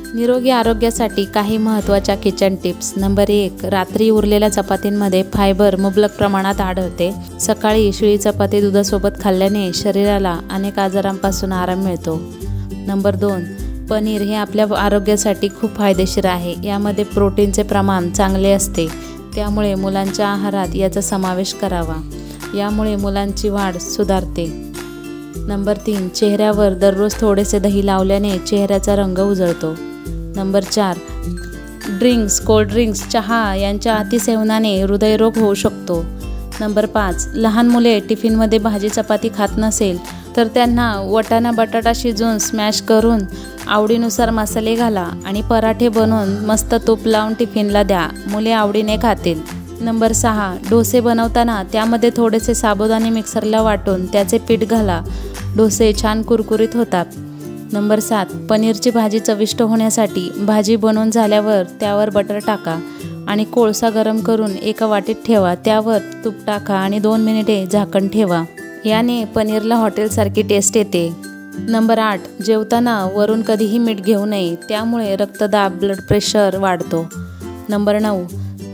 निरोगी आरोग्यासाठी काही महत्त्वाच्या किचन टिप्स। नंबर 1, रात्री उरलेल्या चपातींमध्ये फायबर मुबलक प्रमाणात आढळते। सकाळी शिळी चपाती दुधासोबत खाल्ल्याने शरीराला अनेक आजारांपासून आराम मिळतो। नंबर 2, पनीर हे आपल्या आरोग्यासाठी खूप फायदेशीर आहे। यामध्ये प्रोटीनचे प्रमाण चांगले असते, त्यामुळे मुलांच्या आहारात याचा समावेश करावा। यामुळे मुलांची वाढ सुधारते। नंबर 3, चेहऱ्यावर दररोज थोडेसे दही लावल्याने चेहऱ्याचा रंग उजळतो। नंबर 4, ड्रिंक्स, कोल्ड ड्रिंक्स, चहा यांच्या अतिसेवनाने हृदयरोग होऊ शकतो। नंबर 5, लहान मुले टिफिनमध्ये भाजी चपाती खात नसेल तर त्यांना वाटाणा बटाटा शिजवून स्मॅश करून आवडीनुसार मसाले घाला आणि पराठे बनवून मस्त तूप लावून टिफिनला द्या, मुले आवडीने खातील। नंबर 6, डोसे बनवताना त्यामध्ये थोडेसे साबुदाणे मिक्सरला वाटून त्याचे पीठ घाला, डोसे छान कुरकुरीत होतात। नंबर 7, पनीरची भाजी चविष्ट होण्यासाठी भाजी बनवून झाल्यावर त्यावर बटर टाका आणि कोळसा गरम करून एका वाटीत ठेवा, त्यावर तूप टाका आणि 2 मिनिटे झाकण ठेवा। याने पनीरला हॉटेलसारखी टेस्ट येते। नंबर 8, जेवताना वरून कधीही मीठ घेऊ नये, त्यामुळे रक्तदाब, ब्लड प्रेशर वाढतो। नंबर 9,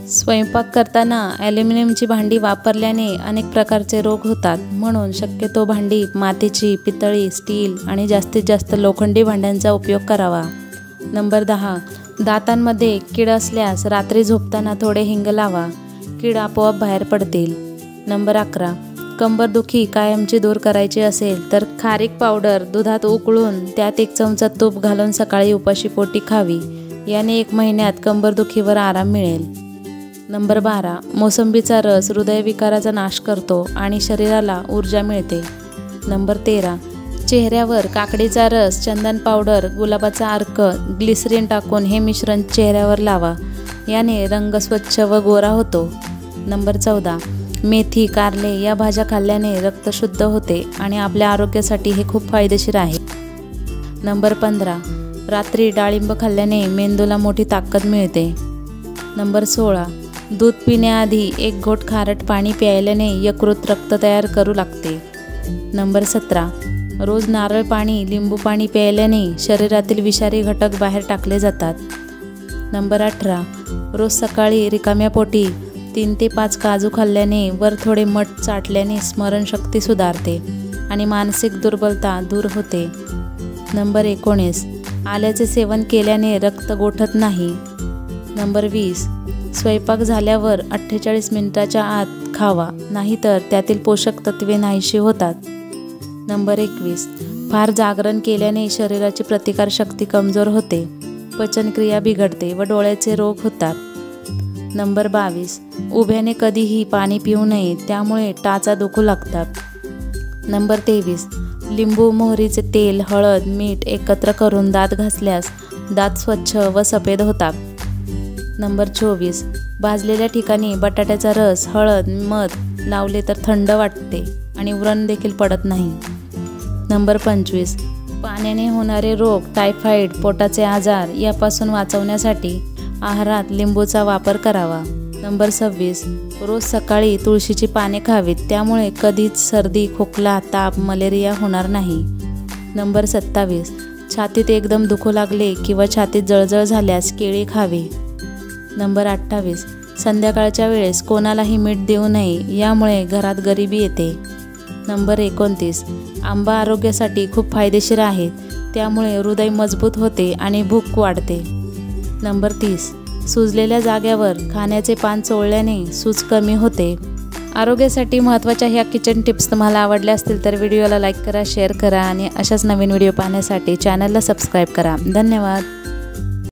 स्वयंपाक करताना ॲल्युमिनियमची भांडी वापरल्याने अनेक प्रकारचे रोग होतात, म्हणून शक्यतो भांडी मातीची, पितळी, स्टील आणि जास्तीत जास्त लोखंडी भांड्यांचा उपयोग करावा। नंबर 10, दातांमध्ये कीड असल्यास रात्री झोपताना थोडे हिंग लावा, कीड आपोआप बाहेर पडतील। नंबर 11, कंबरदुखी कायमची दूर करायची असेल तर खारीक पावडर दुधात उकळून त्यात 1 चमचा तूप घालून सकाळी उपाशीपोटी खावी, याने 1 महिन्यात कंबरदुखीवर आराम मिळेल। नंबर 12, मोसंबीचा रस हृदयविकाराचा नाश करतो आणि शरीराला ऊर्जा मिळते। नंबर 13, चेहऱ्यावर काकडीचा रस, चंदन पावडर, गुलाबाचा अर्क, ग्लिसरीन टाकून हे मिश्रण चेहऱ्यावर लावा, याने रंग स्वच्छ व गोरा होतो। नंबर 14, मेथी, कारले या भाज्या खाल्ल्याने रक्त शुद्ध होते आणि आपल्या आरोग्यासाठी हे खूप फायदेशीर आहे। नंबर 15, रात्री डाळिंब खाल्ल्याने मेंदूला मोठी ताकद मिळते। नंबर 16, दूध पिण्याआधी 1 घोट खारट पाणी प्यायल्याने यकृत रक्त तयार करू लागते। नंबर 17, रोज नारळ पाणी, लिंबू पाणी प्यायल्याने शरीरातील विषारी घटक बाहेर टाकले जातात। नंबर 18, रोज सकाळी रिकाम्या पोटी 3 ते 5 काजू खाल्ल्याने वर थोडे मठ चाटल्याने स्मरणशक्ती सुधारते आणि मानसिक दुर्बलता दूर होते। नंबर 19, आल्याचे सेवन केल्याने रक्त गोठत नाही। नंबर 20, स्वयंपाक झाल्यावर 48 मिनिटाच्या आत खावा, नाहीतर त्यातील पोषक तत्वे नाहीशी होतात। नंबर 21, फार जागरण केल्याने शरीराची प्रतिकारशक्ती कमजोर होते, पचनक्रिया बिघडते व डोळ्याचे रोग होतात। नंबर 22, उभ्याने कधीही पाणी पिऊ नये, त्यामुळे टाचा दुखू लागतात। नंबर 23, लिंबू, मोहरीचे तेल, हळद, मीठ एकत्र करून दात घासल्यास दात स्वच्छ व सफेद होतात। नंबर 24, भाजलेल्या ठिकाणी बटाट्याचा रस, हळद, मध लावले तर थंड वाटते आणि व्रण देखील पडत नाही। नंबर 25, पाण्याने होणारे रोग, टायफॉइड, पोटाचे आजार यापासून वाचवण्यासाठी आहारात लिंबूचा वापर करावा। नंबर 26, रोज सकाळी तुळशीची पाने खावीत, त्यामुळे कधीच सर्दी, खोकला, ताप, मलेरिया होणार नाही। नंबर 27, छातीत एकदम दुखू लागले किंवा छातीत जळजळ झाल्यास केळी खावी। नंबर 28, संध्याकाळच्या वेळेस कोणालाही मीठ देऊ नये, यामुळे घरात गरिबी येते। नंबर 29, आंबा आरोग्यासाठी खूप फायदेशीर आहे, त्यामुळे हृदय मजबूत होते आणि भूक वाढते। नंबर 30, सुजलेल्या जाग्यावर खाण्याचे पान चोळल्याने सूज कमी होते। आरोग्यासाठी महत्त्वाच्या ह्या किचन टिप्स तुम्हाला आवडल्या असतील तर व्हिडिओला लाईक करा, शेअर करा आणि अशाच नवीन व्हिडिओ पाहण्यासाठी चॅनलला सबस्क्राईब करा। धन्यवाद।